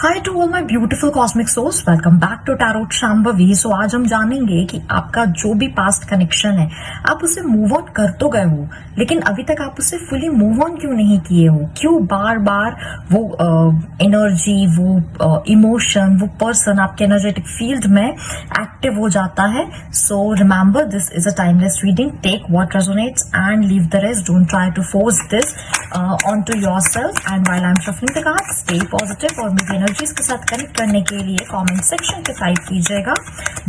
Hi to all my beautiful cosmic souls, welcome back to tarot Shambhavi. So आज हम जानेंगे कि आपका जो भी पास्ट कनेक्शन है, आप उसे मूव ऑन कर तो गए हो, लेकिन अभी तक आप उसे फुली मूव ऑन क्यों नहीं किए हो। क्यों बार बार वो एनर्जी, वो इमोशन, वो पर्सन आपके एनर्जेटिक फील्ड में एक्टिव हो जाता है। So remember, this is a timeless reading. Take what resonates and leave the rest. Don't try to force this on to your self. And while I am shuffling the cards, stay positive और मेरी energies के साथ connect करने के लिए comment section पे type कीजिएगा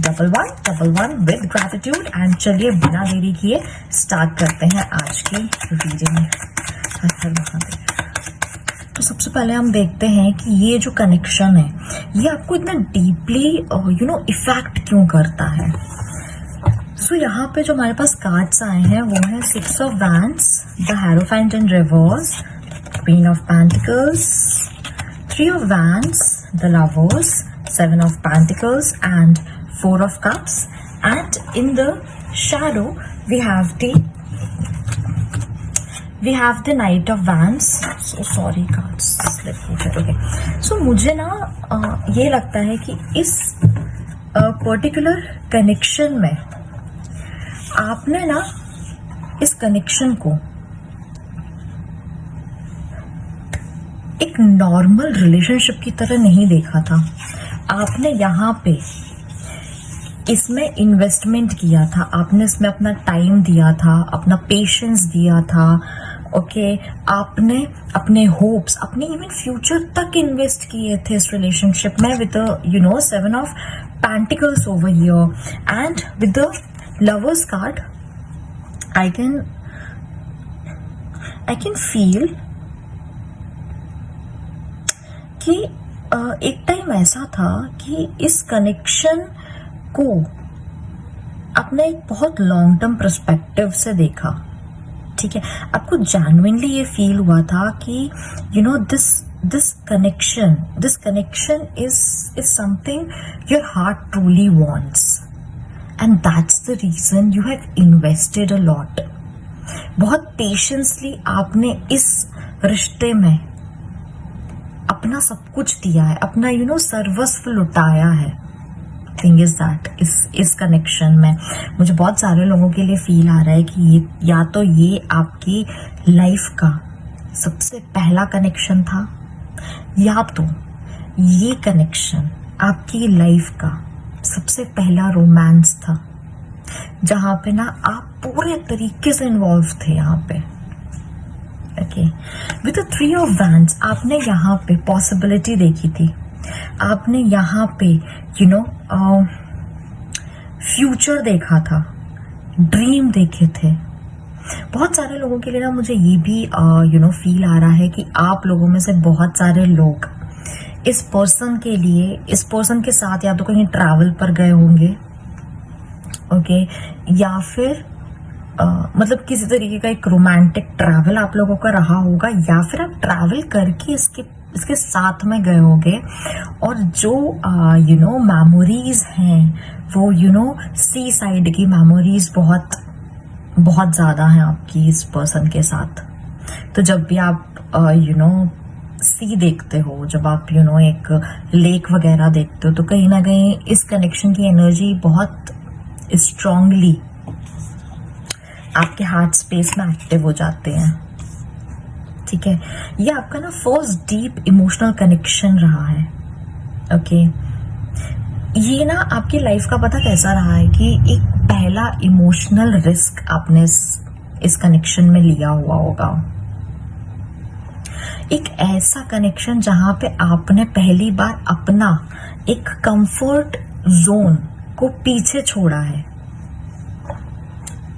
1111 with gratitude. And चलिए बिना देरी किए स्टार्ट करते हैं आज की रीडिंग। हर हर महादेव। तो सबसे पहले हम देखते हैं कि ये जो कनेक्शन है, ये आपको इतना डीपली इफेक्ट क्यों करता है। सो यहाँ पे जो हमारे पास कार्ड्स आए हैं वो है 6 of wands, the hierophant in reverse, queen of pentacles, 3 of wands, the lovers, 7 of pentacles and 4 of cups, and in the shadow we have the knight of wands. So sorry cards slipped. Okay, so मुझे ना ये लगता है कि इस particular connection में आपने ना इस कनेक्शन को एक नॉर्मल रिलेशनशिप की तरह नहीं देखा था। आपने यहाँ पे इसमें इन्वेस्टमेंट किया था, आपने इसमें अपना टाइम दिया था, अपना पेशेंस दिया था। ओके, आपने अपने होप्स, अपने इवन फ्यूचर तक इन्वेस्ट किए थे इस रिलेशनशिप में with 7 of pentacles over here and with the lovers card. I can feel कि एक टाइम ऐसा था कि इस कनेक्शन को आपने एक बहुत लॉन्ग टर्म पर्सपेक्टिव से देखा। ठीक है, आपको जेन्युइनली ये फील हुआ था कि this connection is something your heart truly wants and that's the reason you have invested a lot. बहुत पेशेंसली आपने इस रिश्ते में अपना सब कुछ दिया है, अपना सर्वस्व लुटाया है। थिंग इज दैट इस कनेक्शन में मुझे बहुत सारे लोगों के लिए फील आ रहा है कि ये या तो ये आपकी लाइफ का सबसे पहला कनेक्शन था, या तो ये कनेक्शन आपकी लाइफ का सबसे पहला रोमांस था, जहां पे ना आप पूरे तरीके से इन्वॉल्व थे यहाँ पे। ओके, विद 3 ऑफ वैंड्स आपने यहाँ पे पॉसिबिलिटी देखी थी, आपने यहाँ पे फ्यूचर देखा था, ड्रीम देखे थे। बहुत सारे लोगों के लिए ना मुझे ये भी फील आ रहा है कि आप लोगों में से बहुत सारे लोग इस पर्सन के लिए, इस पर्सन के साथ या तो कहीं ट्रैवल पर गए होंगे, ओके, या फिर मतलब किसी तरीके का एक रोमांटिक ट्रैवल आप लोगों का रहा होगा, या फिर आप ट्रैवल करके इसके साथ में गए होंगे। और जो मेमोरीज हैं वो सी साइड की मेमोरीज बहुत बहुत ज्यादा हैं आपकी इस पर्सन के साथ। तो जब भी आप सी देखते हो, जब आप एक लेक वगैरह देखते हो, तो कहीं ना कहीं इस कनेक्शन की एनर्जी बहुत स्ट्रांगली आपके हार्ट स्पेस में एक्टिव हो जाते हैं। ठीक है, ये आपका ना फर्स्ट डीप इमोशनल कनेक्शन रहा है। ओके, ये ना आपकी लाइफ का पता कैसा रहा है कि एक पहला इमोशनल रिस्क आपने इस कनेक्शन में लिया हुआ होगा। एक ऐसा कनेक्शन जहां पे आपने पहली बार अपना एक कंफर्ट जोन को पीछे छोड़ा है।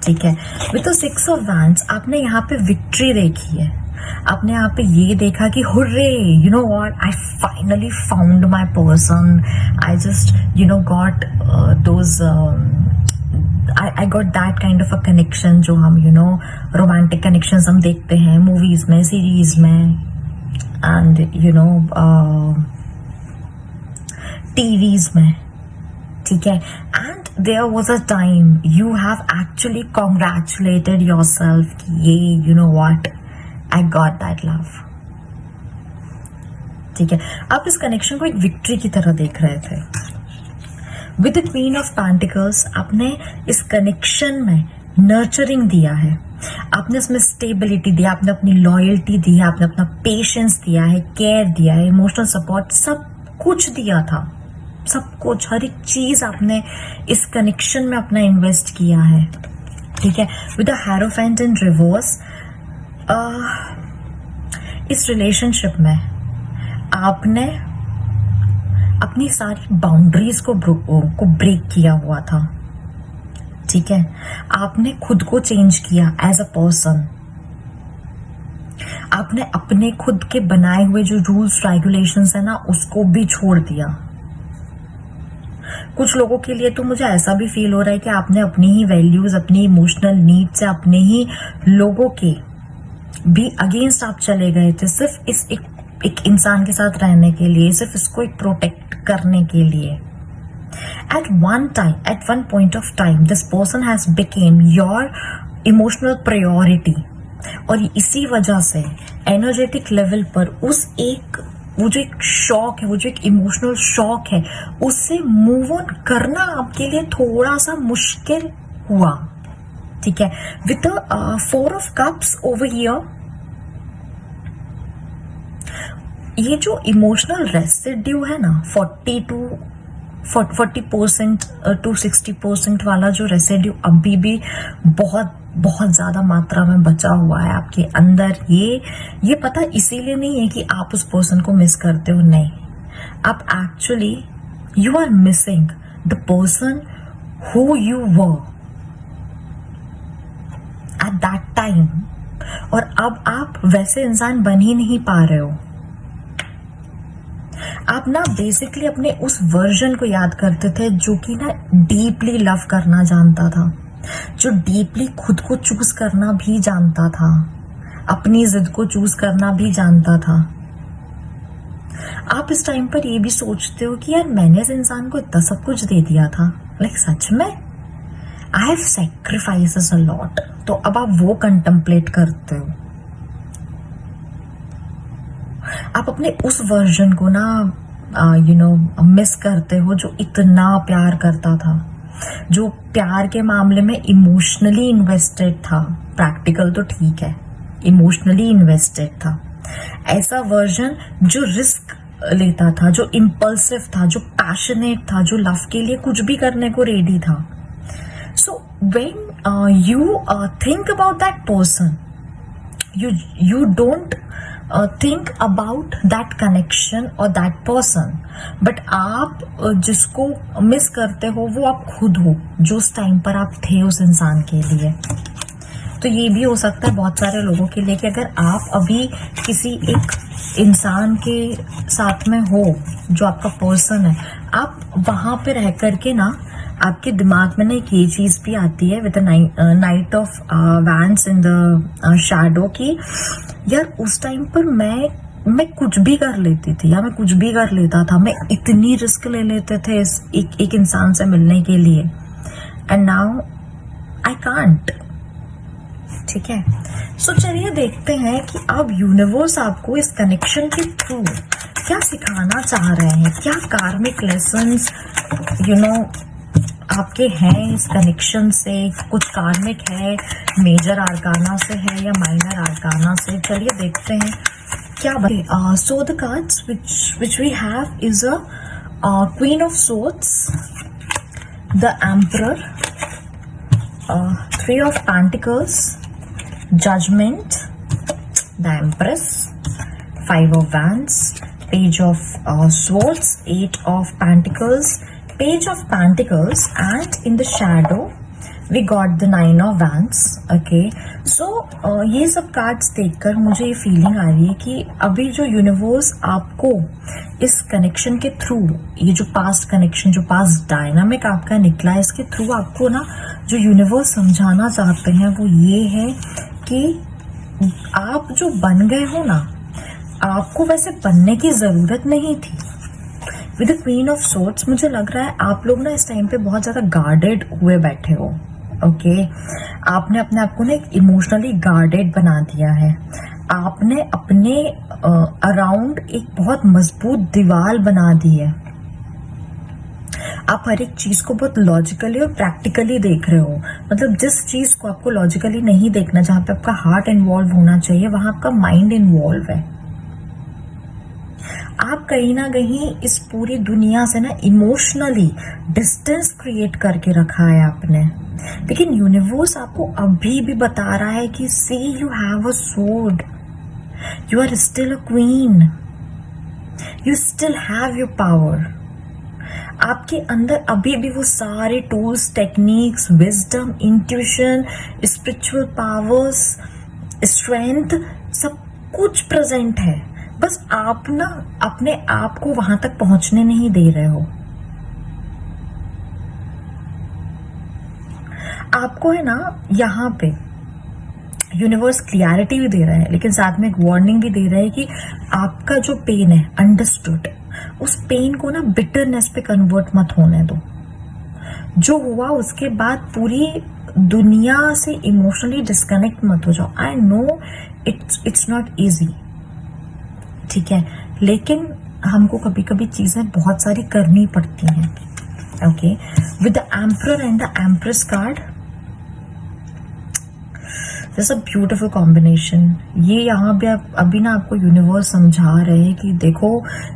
ठीक है, विद 6 ऑफ वैंड्स आपने यहाँ पे विक्ट्री देखी है। आपने यहाँ पे ये देखा कि hurray, you know what, I finally found my person, I just got those, I got that kind of a connection जो हम रोमांटिक कनेक्शंस हम देखते हैं मूवीज में, सीरीज में, एंड टीवीज में। ठीक है, and there was a time you have actually congratulated yourself कि ये what, I got that love। ठीक है, आप इस कनेक्शन को एक विक्ट्री की तरह देख रहे थे। With the queen of pentacles आपने इस कनेक्शन में नर्चरिंग दिया है, आपने इसमें स्टेबिलिटी दिया, आपने अपनी लॉयल्टी दी है, आपने अपना पेशेंस दिया है, केयर दिया है, इमोशनल सपोर्ट, सब कुछ दिया था, सब कुछ, हर एक चीज आपने इस कनेक्शन में अपना इन्वेस्ट किया है। ठीक है, with the hierophant in reverse, इस रिलेशनशिप में आपने अपनी सारी बाउंड्रीज को ब्रेक किया हुआ था। ठीक है, आपने खुद को चेंज किया एज अ पर्सन, आपने अपने खुद के बनाए हुए जो रूल्स रेगुलेशंस है ना उसको भी छोड़ दिया। कुछ लोगों के लिए तो मुझे ऐसा भी फील हो रहा है कि आपने अपनी ही वैल्यूज, अपनी इमोशनल नीड से, अपने ही लोगों के भी अगेंस्ट आप चले गए थे, सिर्फ इस एक इंसान के साथ रहने के लिए, सिर्फ इसको एक प्रोटेक्ट करने के लिए। At one point of time, this person has became your emotional priority, और इसी वजह से एनर्जेटिक लेवल पर वो जो एक शॉक है, वो जो एक इमोशनल शॉक है, उससे मूव ऑन करना आपके लिए थोड़ा सा मुश्किल हुआ। ठीक है, with the 4 of cups over here, ये जो इमोशनल रेसिड्यू है ना 40% to 60% वाला जो रेसिड्यू अभी भी बहुत बहुत ज्यादा मात्रा में बचा हुआ है आपके अंदर, ये पता इसीलिए नहीं है कि आप उस पर्सन को मिस करते हो, नहीं, आप actually you are missing the person who you were at that time, और अब आप वैसे इंसान बन ही नहीं पा रहे हो। आप ना बेसिकली अपने उस वर्जन को याद करते थे जो कि ना डीपली लव करना जानता था, जो डीपली खुद को चूज करना भी जानता था, अपनी जिद को चूज करना भी जानता था। आप इस टाइम पर ये भी सोचते हो कि यार मैंने इस इंसान को इतना सब कुछ दे दिया था, लाइक सच में I have sacrifices a lot, तो अब आप वो कंटेम्पलेट करते हो। आप अपने उस वर्जन को ना मिस करते हो जो इतना प्यार करता था, जो प्यार के मामले में इमोशनली इन्वेस्टेड था। प्रैक्टिकल तो ठीक है, इमोशनली इन्वेस्टेड था। ऐसा वर्जन जो रिस्क लेता था, जो इम्पल्सिव था, जो पैशनेट था, जो लव के लिए कुछ भी करने को रेडी था। So when you think about that person, you don't think about that connection or that person, but आप जिसको मिस करते हो वो आप खुद हो, जो उस टाइम पर आप थे उस इंसान के लिए। तो ये भी हो सकता है बहुत सारे लोगों के लिए कि अगर आप अभी किसी एक इंसान के साथ में हो जो आपका पर्सन है, आप वहां पे रह करके ना आपके दिमाग में ना एक ये चीज भी आती है with night of wands in the shadow की यार उस टाइम पर मैं कुछ भी कर लेती थी, या मैं कुछ भी कर लेता था, मैं इतनी रिस्क ले लेते थे एक इंसान से मिलने के लिए, एंड नाउ आई कांट। ठीक है, सो चलिए देखते हैं कि अब यूनिवर्स आपको इस कनेक्शन के थ्रू क्या सिखाना चाह रहे हैं, क्या कार्मिक लेसन्स आपके हैं इस कनेक्शन से। कुछ कार्मिक है, मेजर आर्काना से है या माइनर आर्काना से, चलिए देखते हैं क्या। So the cards which we have is a Queen of Swords, the Emperor, Three of Pentacles, Judgment, the Empress, Five of Wands, Page of Swords, Eight of Pentacles, Page of Pentacles, and in the shadow we got the Nine of Wands. Okay, so ये सब cards देखकर मुझे ये feeling आ रही है कि अभी जो यूनिवर्स आपको इस कनेक्शन के थ्रू, ये जो पास्ट कनेक्शन, जो पास्ट डायनामिक आपका निकला है, इसके थ्रू आपको ना जो यूनिवर्स समझाना चाहते हैं वो ये है कि आप जो बन गए हो ना, आपको वैसे बनने की जरूरत नहीं थी। With the queen of swords मुझे लग रहा है आप लोग ना इस टाइम पे बहुत ज्यादा गार्डेड हुए बैठे हो। ओके, आपने अपने आप को ना एक इमोशनली गार्डेड बना दिया है। आपने अपने अराउंड एक बहुत मजबूत दीवार बना दी है। आप हर एक चीज को बहुत लॉजिकली और प्रैक्टिकली देख रहे हो। मतलब जिस चीज को आपको लॉजिकली नहीं देखना, जहां पे आपका हार्ट इन्वॉल्व होना चाहिए, वहां आपका माइंड इन्वॉल्व है। आप कहीं ना कहीं इस पूरी दुनिया से ना इमोशनली डिस्टेंस क्रिएट करके रखा है आपने। लेकिन यूनिवर्स आपको अभी भी बता रहा है कि see you have a sword, you are still a queen, you still have your power. आपके अंदर अभी भी वो सारे tools, techniques, wisdom, intuition, spiritual powers, strength, सब कुछ प्रेजेंट है। बस आप ना अपने आप को वहां तक पहुंचने नहीं दे रहे हो। आपको है ना यहाँ पे यूनिवर्स क्लियरिटी भी दे रहा है, लेकिन साथ में एक वार्निंग भी दे रहा है कि आपका जो पेन है अंडरस्टूड, उस पेन को ना बिटरनेस पे कन्वर्ट मत होने दो। जो हुआ उसके बाद पूरी दुनिया से इमोशनली डिस्कनेक्ट मत हो जाओ। I know it's not easy, ठीक है, लेकिन हमको कभी कभी चीजें बहुत सारी करनी पड़ती हैं। Okay, with the emperor and the empress card, this a beautiful combination. ये यहाँ पे अभी ना आपको यूनिवर्स समझा रहे हैं कि देखो,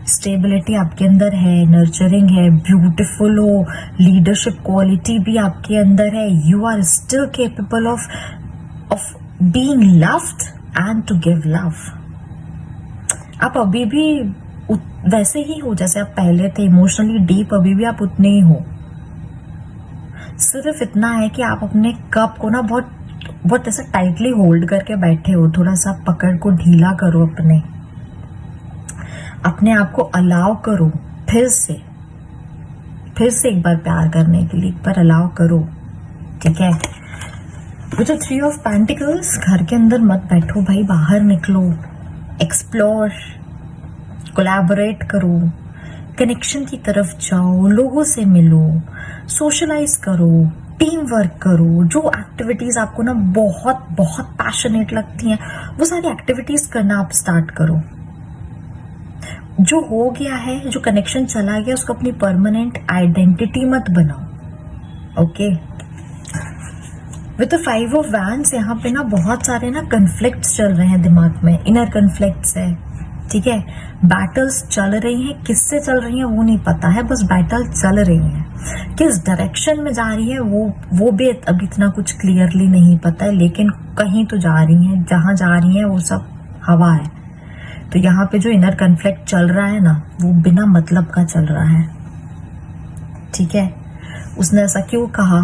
स्टेबिलिटी आपके अंदर है, नर्चरिंग है, ब्यूटिफुल हो, लीडरशिप क्वालिटी भी आपके अंदर है, you are still capable of being loved and to give love. आप अभी भी वैसे ही हो जैसे आप पहले थे, इमोशनली डीप अभी भी आप उतने ही हो। सिर्फ इतना है कि आप अपने कप को ना बहुत बहुत ऐसा टाइटली होल्ड करके बैठे हो। थोड़ा सा पकड़ को ढीला करो, अपने आप को अलाउ करो फिर से एक बार प्यार करने के लिए, एक बार अलाउ करो, ठीक है। विद द 3 ऑफ पेंटिकल्स, घर के अंदर मत बैठो भाई, बाहर निकलो, एक्सप्लोर, कोलैबोरेट करो, कनेक्शन की तरफ जाओ, लोगों से मिलो, सोशलाइज करो, टीम वर्क करो। जो एक्टिविटीज आपको ना बहुत बहुत पैशनेट लगती हैं, वो सारी एक्टिविटीज करना आप स्टार्ट करो। जो हो गया है, जो कनेक्शन चला गया, उसको अपनी परमानेंट आइडेंटिटी मत बनाओ। Okay, with the 5 of wands, यहाँ पे ना बहुत सारे ना कन्फ्लिक्ट्स चल रहे हैं दिमाग में, इनर कन्फ्लिक्ट्स है, ठीक है। बैटल्स चल रही हैं, किससे चल रही हैं वो नहीं पता है, बस बैटल चल रही है। किस डायरेक्शन में जा रही है वो भी अभी इतना कुछ क्लियरली नहीं पता है, लेकिन कहीं तो जा रही है। जहां जा रही है वो सब हवा है। तो यहाँ पे जो इनर कन्फ्लिक्ट चल रहा है ना, वो बिना मतलब का चल रहा है, ठीक है। उसने ऐसा क्यों कहा,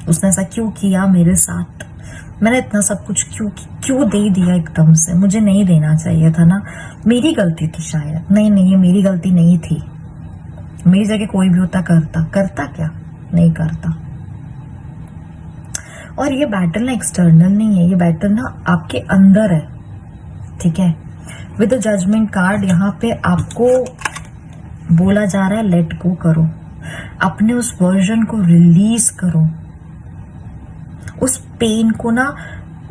उसने ऐसा क्यों किया मेरे साथ, मैंने इतना सब कुछ क्यों दे दिया एकदम से, मुझे नहीं देना चाहिए था ना, मेरी गलती थी शायद। नहीं, ये मेरी गलती नहीं थी, मेरी जगह कोई भी होता करता क्या, नहीं करता। और ये बैटल ना एक्सटर्नल नहीं है, ये बैटल ना आपके अंदर है, ठीक है। विद द जजमेंट कार्ड, यहाँ पे आपको बोला जा रहा है लेट गो करो, अपने उस वर्जन को रिलीज करो, उस पेन को ना,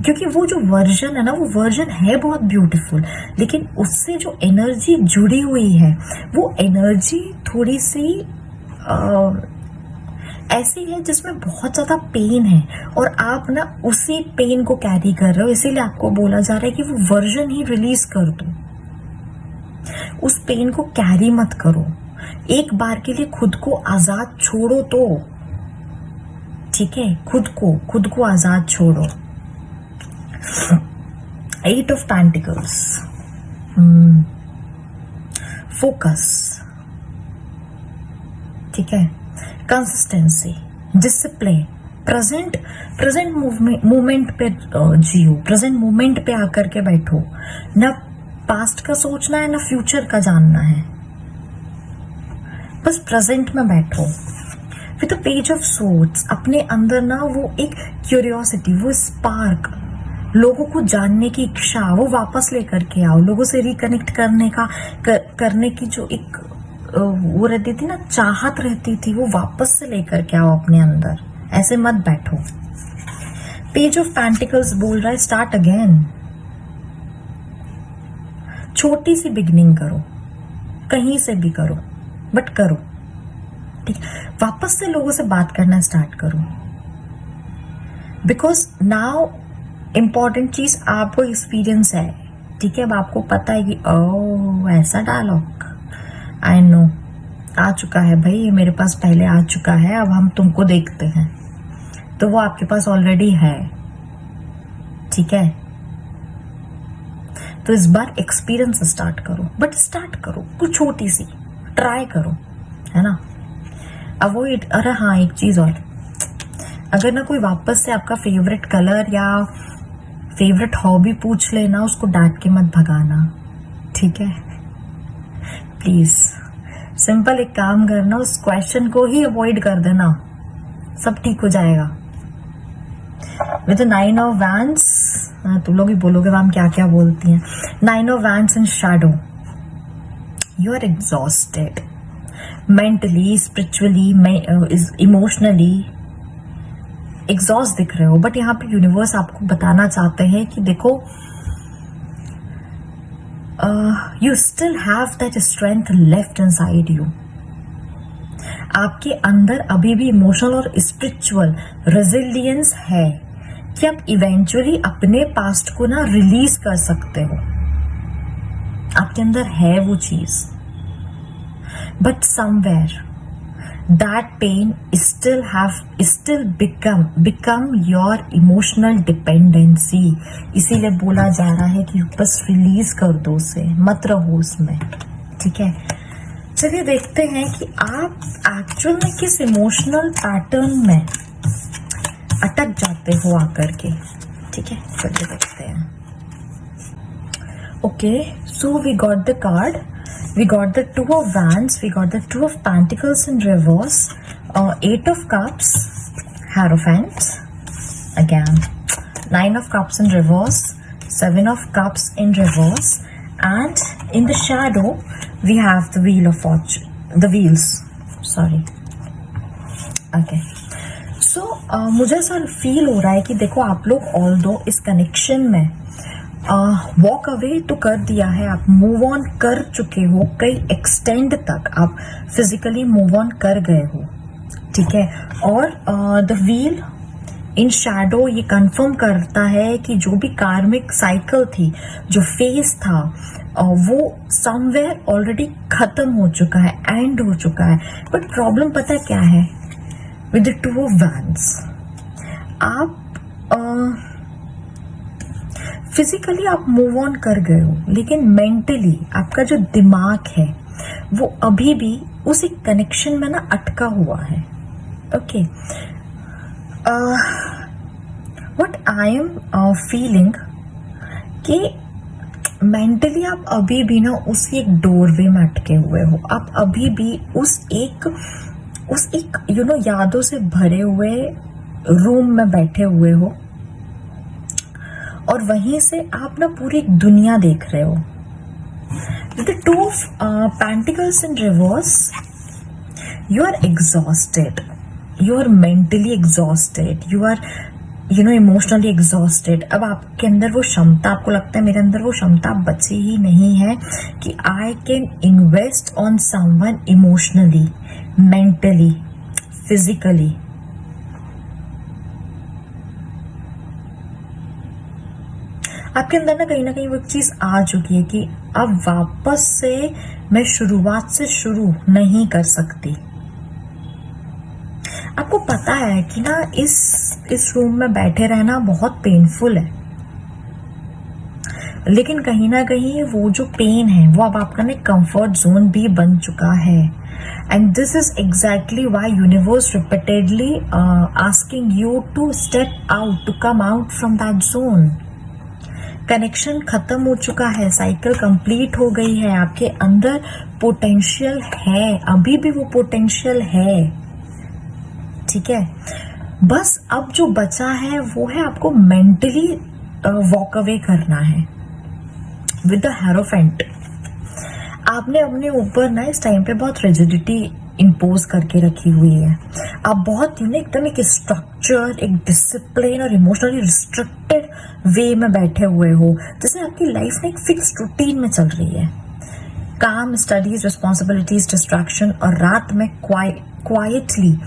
क्योंकि वो जो वर्जन है ना, वो वर्जन है बहुत ब्यूटीफुल, लेकिन उससे जो एनर्जी जुड़ी हुई है, वो एनर्जी थोड़ी सी ऐसी है जिसमें बहुत ज्यादा पेन है, और आप ना उसी पेन को कैरी कर रहे हो। इसीलिए आपको बोला जा रहा है कि वो वर्जन ही रिलीज कर दो, उस पेन को कैरी मत करो, एक बार के लिए खुद को आजाद छोड़ो तो, ठीक है। खुद को आजाद छोड़ो। 8 ऑफ पेंटिकल्स, फोकस, ठीक है, कंसिस्टेंसी, डिसिप्लिन, प्रेजेंट मूवमेंट पे जियो, प्रेजेंट मूवमेंट पे आकर के बैठो, ना पास्ट का सोचना है ना फ्यूचर का जानना है, बस प्रेजेंट में बैठो। With the page of swords, अपने अंदर ना वो एक क्यूरियोसिटी, वो स्पार्क, लोगों को जानने की इच्छा, वो वापस लेकर के आओ। लोगों से रिकनेक्ट करने की जो एक वो रहती थी ना, चाहत रहती थी, वो वापस से लेकर के आओ अपने अंदर, ऐसे मत बैठो। पेज ऑफ पेंटिकल्स बोल रहा है स्टार्ट अगेन, छोटी सी बिगिनिंग करो, कहीं से भी करो, बट करो, ठीक। वापस से लोगों से बात करना स्टार्ट करो, बिकॉज नाउ इंपॉर्टेंट चीज आपको एक्सपीरियंस है, ठीक है। अब आपको पता है कि ओह ऐसा डायलॉग आई नो आ चुका है भाई, ये मेरे पास पहले आ चुका है, अब हम तुमको देखते हैं, तो वो आपके पास ऑलरेडी है, ठीक है। तो इस बार एक्सपीरियंस स्टार्ट करो, बट स्टार्ट करो कुछ छोटी सी, ट्राई करो, है ना। अवॉइड, अरे हाँ एक चीज और, अगर ना कोई वापस से आपका फेवरेट कलर या फेवरेट हॉबी पूछ लेना, उसको डांट के मत भगाना, ठीक है। प्लीज सिंपल एक काम करना, उस क्वेश्चन को ही अवॉइड कर देना, सब ठीक हो जाएगा। विद 9 ऑफ वैंड्स, तुम लोग ही बोलोगे मैम क्या क्या बोलती हैं। 9 of wands in shadow, you are exhausted mentally, spiritually, emotionally exhaust दिख रहे हो, बट यहाँ पे यूनिवर्स आपको बताना चाहते हैं कि देखो you still have that strength left inside you. आपके अंदर अभी भी इमोशनल और स्पिरिचुअल रेजिलियंस है कि आप इवेंचुअली अपने पास्ट को ना रिलीज कर सकते हो, आपके अंदर है वो चीज, but somewhere that pain still become your emotional dependency। इसीलिए बोला जा रहा है कि बस रिलीज कर दो उसे, मत रहो उसमें, ठीक है। चलिए देखते हैं कि आप एक्चुअल में किस इमोशनल पैटर्न में अटक जाते हो आकर के, ठीक है। चलिए देखते हैं। Okay, so we got the card, we got the 2 of wands, we got the 2 of pentacles in reverse, 8 of cups, hierophant again, 9 of cups in reverse, 7 of cups in reverse, and in the shadow we have the wheel of fortune, the wheels, sorry, okay। so मुझे sir feel हो रहा है कि देखो आप लोग although इस connection में वॉक अवे तो कर दिया है, आप मूव ऑन कर चुके हो, कई एक्सटेंड तक आप फिजिकली मूव ऑन कर गए हो, ठीक है। और द व्हील इन शैडो ये कंफर्म करता है कि जो भी कार्मिक साइकिल थी, जो फेज था, वो समवेयर ऑलरेडी खत्म हो चुका है, एंड हो चुका है। बट प्रॉब्लम पता है क्या है, विद द 2 of wands आप फिजिकली आप मूव ऑन कर गए हो, लेकिन मेंटली आपका जो दिमाग है वो अभी भी उसी कनेक्शन में ना अटका हुआ है, okay. What I am feeling कि मेंटली आप अभी भी ना उसी एक डोरवे में अटके हुए हो, आप अभी भी उस एक यादों से भरे हुए रूम में बैठे हुए हो, और वहीं से आप ना पूरी दुनिया देख रहे हो। The 2 of Pentacles in reverse, you are exhausted, you are mentally exhausted, you are emotionally exhausted. अब आपके अंदर वो क्षमता, आपको लगता है मेरे अंदर वो क्षमता बची ही नहीं है कि I can invest on someone emotionally, mentally, physically. आपके अंदर ना कहीं वो चीज आ चुकी है कि अब वापस से मैं शुरुआत से शुरू नहीं कर सकती। आपको पता है कि ना इस रूम में बैठे रहना बहुत पेनफुल है, लेकिन कहीं ना कहीं वो जो पेन है वो अब आपका ना कंफर्ट जोन भी बन चुका है। And this is exactly why universe repeatedly asking you to step out, to come out from that zone. Connection खत्म हो चुका है, साइकिल कंप्लीट हो गई है, आपके अंदर पोटेंशियल है, अभी भी वो पोटेंशियल है, ठीक है। बस अब जो बचा है वो है आपको मेंटली वॉक अवे करना है विद द हेरोफेंट। आपने अपने ऊपर ना इस टाइम पे बहुत रिजिडिटी इम्पोज करके रखी हुई है। आप बहुत एकदम एक स्ट्रक्चर, एक डिसिप्लिन और इमोशनली रिस्ट्रिक्टेड वे में बैठे हुए हो, जैसे आपकी लाइफ में एक फिक्स रूटीन में चल रही है, काम, स्टडीज, रिस्पॉन्सिबिलिटीज, डिस्ट्रैक्शन, और रात में क्वाइटली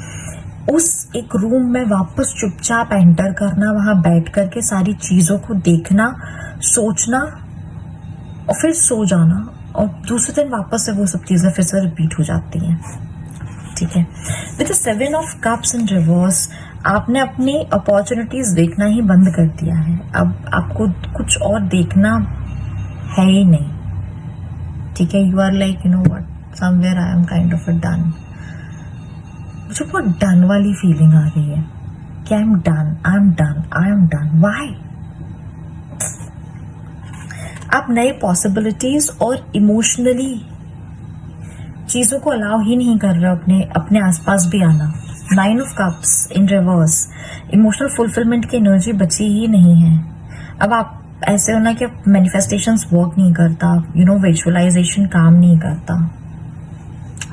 उस एक रूम में वापस चुपचाप एंटर करना, वहां बैठ करके सारी चीजों को देखना, सोचना और फिर सो जाना, और दूसरे दिन वापस से वो सब चीजें फिर से रिपीट हो जाती हैं। ठीक है, with the 7 of cups in reverse आपने अपनी अपॉर्चुनिटीज देखना ही बंद कर दिया है। अब आपको कुछ और देखना है ही नहीं। ठीक है, you are like you know what, somewhere I am kind of a done. मुझे बहुत डन वाली फीलिंग आ रही है कि I am done, I am done, I am done. Why? आप नए पॉसिबिलिटीज और इमोशनली चीजों को अलाउ ही नहीं कर रहे हो अपने आसपास भी आना। 9 of cups in reverse, emotional fulfilment की एनर्जी बची ही नहीं है। अब आप ऐसे हो ना कि मैनिफेस्टेशंस वर्क नहीं करता, यू नो विजुअलाइजेशन काम नहीं करता,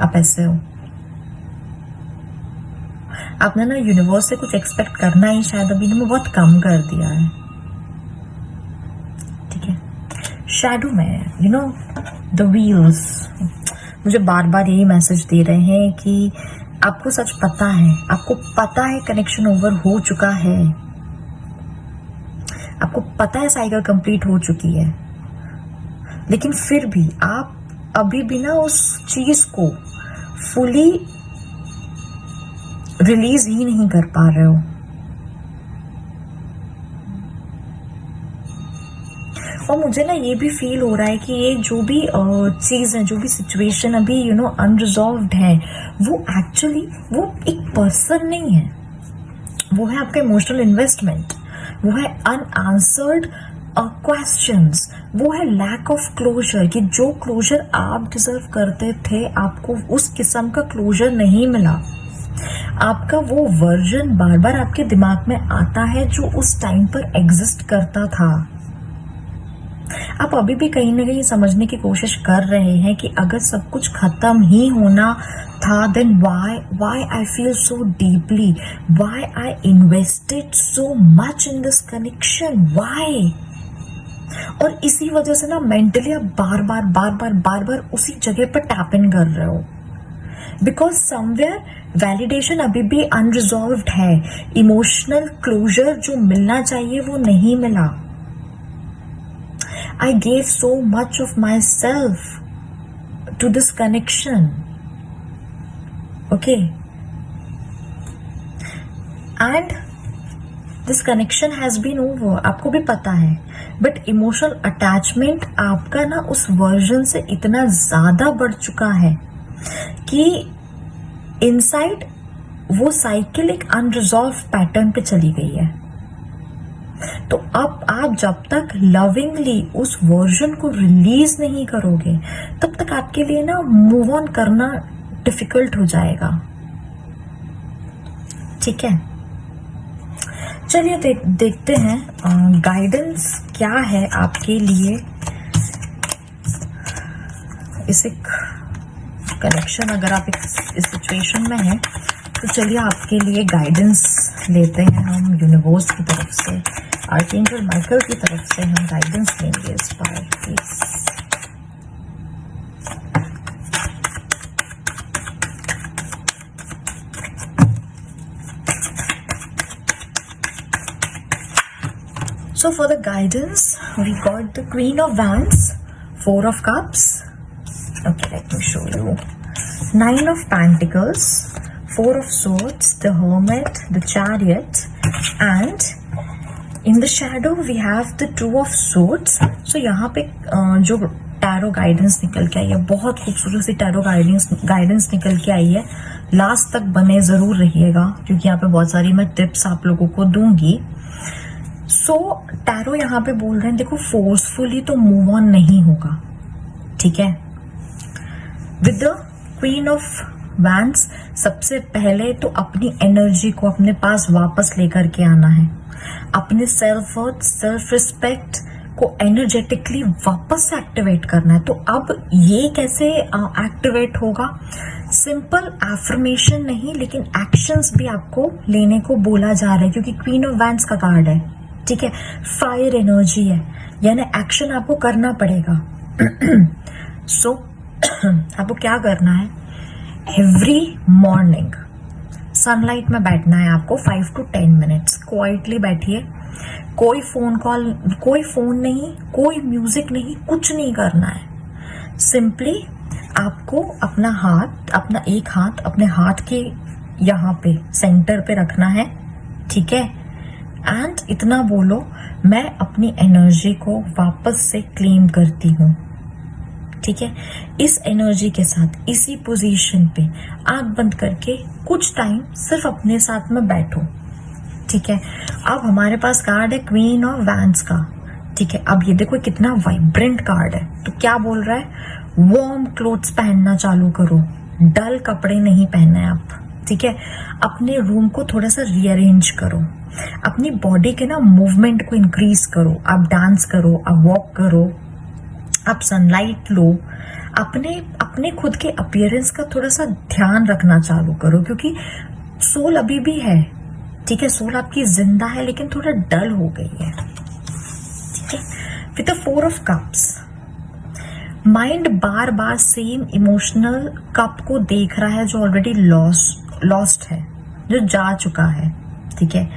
आप ऐसे हो। आपने ना यूनिवर्स से कुछ एक्सपेक्ट करना ही शायद अभी में बहुत कम कर दिया है। ठीक है, शैडो में यू नो द व्हील्स मुझे बार बार यही मैसेज दे रहे हैं कि आपको सच पता है, आपको पता है कनेक्शन ओवर हो चुका है, आपको पता है साइकिल कंप्लीट हो चुकी है, लेकिन फिर भी आप अभी भी ना उस चीज को फुली रिलीज ही नहीं कर पा रहे हो। और मुझे ना ये भी फील हो रहा है कि ये जो भी चीज है, जो भी सिचुएशन अभी यू नो अनरिजॉल्व्ड है, वो एक्चुअली वो एक पर्सन नहीं है, वो है आपका इमोशनल इन्वेस्टमेंट, वो है अनआंसर्ड क्वेश्चंस, वो है लैक ऑफ क्लोजर, कि जो क्लोजर आप डिजर्व करते थे आपको उस किस्म का क्लोजर नहीं मिला। आपका वो वर्जन बार बार आपके दिमाग में आता है जो उस टाइम पर एग्जिस्ट करता था। आप अभी भी कहीं ना कहीं समझने की कोशिश कर रहे हैं कि अगर सब कुछ खत्म ही होना था, then why I feel so deeply, why I invested so much in this connection, why. और इसी वजह से ना मेंटली आप बार बार उसी जगह पर टैप इन कर रहे हो, बिकॉज समवेयर वैलिडेशन अभी भी अनरिजॉल्व्ड है। इमोशनल क्लोजर जो मिलना चाहिए वो नहीं मिला। I gave so much of myself to this connection. Okay. And this connection has been over. आपको भी पता है, but emotional attachment आपका ना उस वर्जन से इतना ज्यादा बढ़ चुका है कि इनसाइड वो साइकिल एक अनरिजॉल्व पैटर्न पे चली गई है। तो अब आप जब तक लविंगली उस वर्जन को रिलीज नहीं करोगे, तब तक आपके लिए ना मूव ऑन करना डिफिकल्ट हो जाएगा। ठीक है, चलिए देखते हैं गाइडेंस क्या है आपके लिए। इस एक कनेक्शन, अगर आप इस सिचुएशन में हैं तो चलिए आपके लिए गाइडेंस लेते हैं हम यूनिवर्स की तरफ से, आर्कएंजल माइकल की तरफ से हम गाइडेंस लेंगे इस बार please. So for the guidance, we got the Queen of Wands, 4 of Cups. Okay, let me show you. 9 of Pentacles, 4 of Swords, the Hermit, the Chariot, and in the shadow we have the 2 of Swords. So यहाँ पे जो tarot guidance निकल के आई है, बहुत खूबसूरत सी tarot guidance निकल के आई है। लास्ट तक बने जरूर रहिएगा, क्योंकि यहाँ पे बहुत सारी मैं टिप्स आप लोगों को दूंगी। टैरो यहाँ पे बोल रहे हैं, देखो फोर्सफुली तो मूव ऑन नहीं होगा, ठीक है। With the queen of wands, सबसे पहले तो अपनी एनर्जी को अपने पास वापस लेकर के आना है, अपने सेल्फ वर्थ, सेल्फ रिस्पेक्ट को एनर्जेटिकली वापस से एक्टिवेट करना है। तो अब ये कैसे एक्टिवेट होगा? सिंपल एफर्मेशन नहीं, लेकिन एक्शंस भी आपको लेने को बोला जा रहा है, क्योंकि क्वीन ऑफ वैंड्स का कार्ड है। ठीक है, फायर एनर्जी है, यानी एक्शन आपको करना पड़ेगा। सो आपको क्या करना है, एवरी मॉर्निंग सनलाइट में बैठना है आपको 5 to 10 मिनट्स। क्वाइटली बैठिए, कोई फोन कॉल, कोई फोन नहीं, कोई म्यूजिक नहीं, कुछ नहीं करना है। सिंपली आपको अपना हाथ, अपना एक हाथ अपने हाथ के यहाँ पे सेंटर पे रखना है, ठीक है, एंड इतना बोलो, मैं अपनी एनर्जी को वापस से क्लेम करती हूँ, ठीक है। इस एनर्जी के साथ इसी पोजीशन पे आंख बंद करके कुछ टाइम सिर्फ अपने साथ में बैठो, ठीक है। अब हमारे पास कार्ड है क्वीन ऑफ वैंड्स का, ठीक है। अब ये देखो कितना वाइब्रेंट कार्ड है, तो क्या बोल रहा है, वार्म क्लोथ्स पहनना चालू करो, डल कपड़े नहीं पहनना है आप, ठीक है। अपने रूम को थोड़ा सा रीअरेंज करो, अपनी बॉडी के ना मूवमेंट को इंक्रीज करो, आप डांस करो, आप वॉक करो, आप सनलाइट लो, अपने खुद के अपीयरेंस का थोड़ा सा ध्यान रखना चालू करो, क्योंकि सोल अभी भी है, ठीक है, सोल आपकी जिंदा है लेकिन थोड़ा डल हो गई है, ठीक है। With the 4 of Cups, mind bar bar same emotional cup को देख रहा है जो ऑलरेडी लॉस्ट है, जो जा चुका है, ठीक है।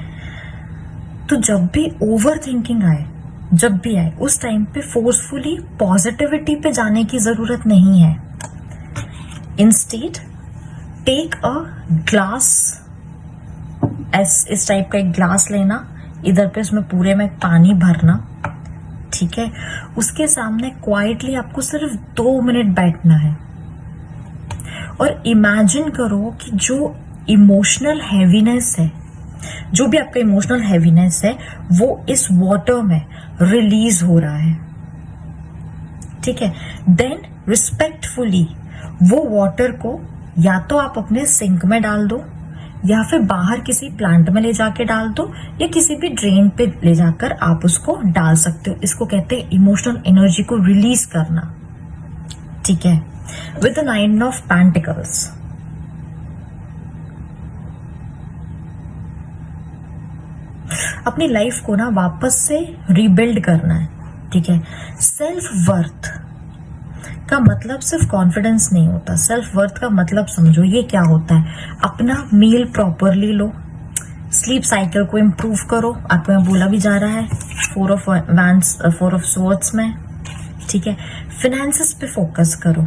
तो जब भी ओवर थिंकिंग आए, जब भी आए, उस टाइम पे फोर्सफुली पॉजिटिविटी पे जाने की जरूरत नहीं है। इंस्टेड टेक अ ग्लास, इस टाइप का एक ग्लास लेना, इधर पे उसमें पूरे में पानी भरना, ठीक है। उसके सामने क्वाइटली आपको सिर्फ 2 मिनट बैठना है और इमेजिन करो कि जो इमोशनल हैवीनेस है, जो भी आपका इमोशनल हैवीनेस है, वो इस वाटर में रिलीज हो रहा है, ठीक है। देन रिस्पेक्टफुली वो वाटर को या तो आप अपने सिंक में डाल दो, या फिर बाहर किसी प्लांट में ले जाके डाल दो, या किसी भी ड्रेन पे ले जाकर आप उसको डाल सकते हो। इसको कहते हैं इमोशनल एनर्जी को रिलीज करना, ठीक है। विद द 9 of Pentacles, अपनी लाइफ को ना वापस से रीबिल्ड करना है, ठीक है। सेल्फ वर्थ का मतलब सिर्फ कॉन्फिडेंस नहीं होता, सेल्फ वर्थ का मतलब समझो ये क्या होता है, अपना मील प्रॉपरली लो, स्लीप साइकिल को इम्प्रूव करो, आपको यहाँ बोला भी जा रहा है 4 of Swords में, ठीक है। फिनेंसेस पे फोकस करो,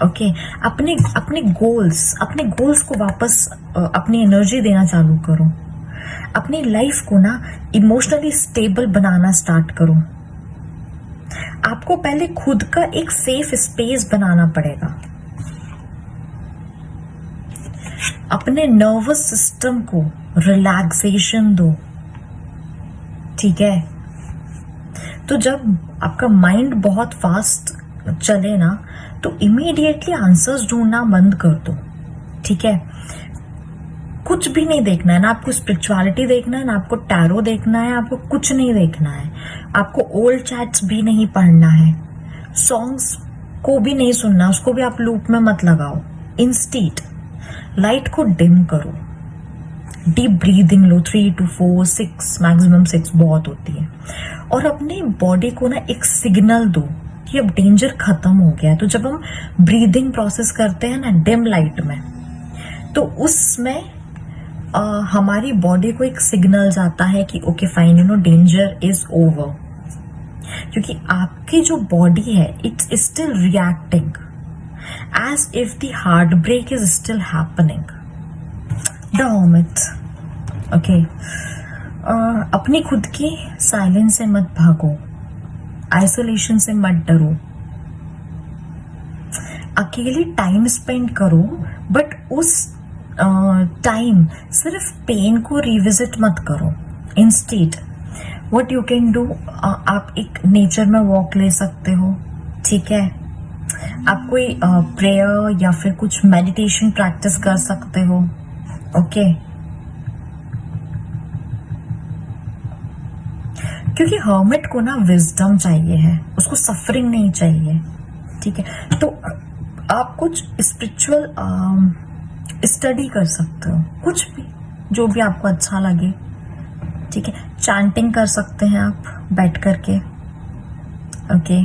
ओके। अपने गोल्स को वापस अपनी एनर्जी देना चालू करो, अपनी लाइफ को ना इमोशनली स्टेबल बनाना स्टार्ट करो। आपको पहले खुद का एक सेफ स्पेस बनाना पड़ेगा, अपने नर्वस सिस्टम को रिलैक्सेशन दो, ठीक है। तो जब आपका माइंड बहुत फास्ट चले ना, तो इमीडिएटली आंसर्स ढूंढना बंद कर दो, ठीक है। कुछ भी नहीं देखना है, ना आपको स्पिरिचुअलिटी देखना है, ना आपको टैरो देखना है, आपको कुछ नहीं देखना है, आपको ओल्ड चैट्स भी नहीं पढ़ना है, सॉन्ग्स को भी नहीं सुनना, उसको भी आप लूप में मत लगाओ। इंस्टेड लाइट को डिम करो, deep breathing low, 3 to 4, 6, maximum 6 बहुत होती है, और अपने बॉडी को ना एक सिग्नल दो कि अब डेंजर खत्म हो गया है। तो जब हम ब्रीदिंग प्रोसेस करते हैं ना डिम लाइट में, तो उसमें हमारी बॉडी को एक सिग्नल जाता है कि okay fine, danger is over, क्योंकि आपकी जो बॉडी है it's still reacting as if the heart break is still happening. The hermit, okay. अपनी खुद की साइलेंस से मत भागो, आइसोलेशन से मत डरो, अकेले टाइम स्पेंड करो, बट उस टाइम सिर्फ पेन को रिविजिट मत करो। Instead what you can do, आप एक नेचर में वॉक ले सकते हो, ठीक है। आप कोई प्रेयर या फिर कुछ मेडिटेशन प्रैक्टिस कर सकते हो, ओके। क्योंकि हर्मिट को ना विजडम चाहिए है, उसको सफरिंग नहीं चाहिए, ठीक है। तो आप कुछ स्पिरिचुअल स्टडी कर सकते हो, कुछ भी जो भी आपको अच्छा लगे, ठीक है, चैंटिंग कर सकते हैं आप बैठ करके, ओके,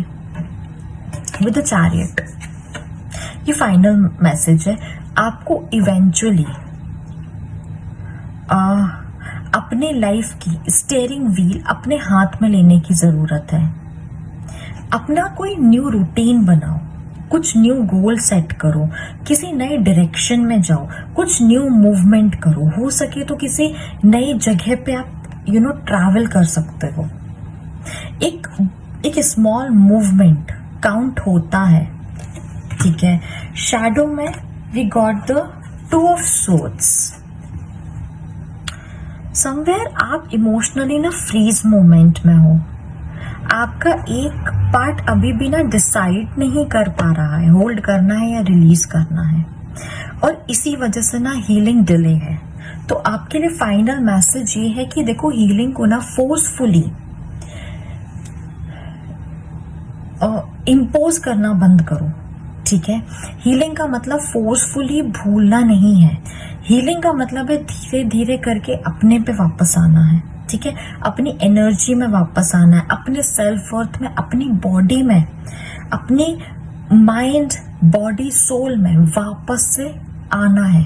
विद द चैरियट। ये फाइनल मैसेज है, आपको इवेंचुअली अपने लाइफ की स्टीयरिंग व्हील अपने हाथ में लेने की जरूरत है। अपना कोई न्यू रूटीन बनाओ, कुछ न्यू गोल सेट करो, किसी नए डायरेक्शन में जाओ, कुछ न्यू मूवमेंट करो। हो सके तो किसी नई जगह पे आप ट्रैवल कर सकते हो। एक स्मॉल मूवमेंट काउंट होता है, ठीक है। शैडो में we got the 2 of swords. Somewhere आप इमोशनली ना फ्रीज मोमेंट में हो, आपका एक पार्ट अभी भी ना डिसाइड नहीं कर पा रहा है, होल्ड करना है या रिलीज करना है, और इसी वजह से ना हीलिंग डिले है। तो आपके लिए फाइनल मैसेज ये है कि देखो, हीलिंग को ना फोर्सफुली इम्पोज करना बंद करो, ठीक है। हीलिंग का मतलब फोर्सफुली भूलना नहीं है, हीलिंग का मतलब है धीरे धीरे करके अपने पे वापस आना है, ठीक है। अपनी एनर्जी में वापस आना है, अपने सेल्फ वर्थ में, अपनी बॉडी में, अपनी माइंड, बॉडी, सोल में वापस से आना है,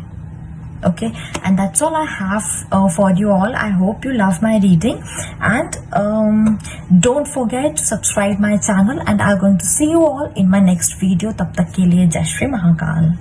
okay, and that's all I have for you all. I hope you love my reading, and don't forget to subscribe my channel, and I'm going to see you all in my next video. तब तक के लिए जय श्री महाकाल।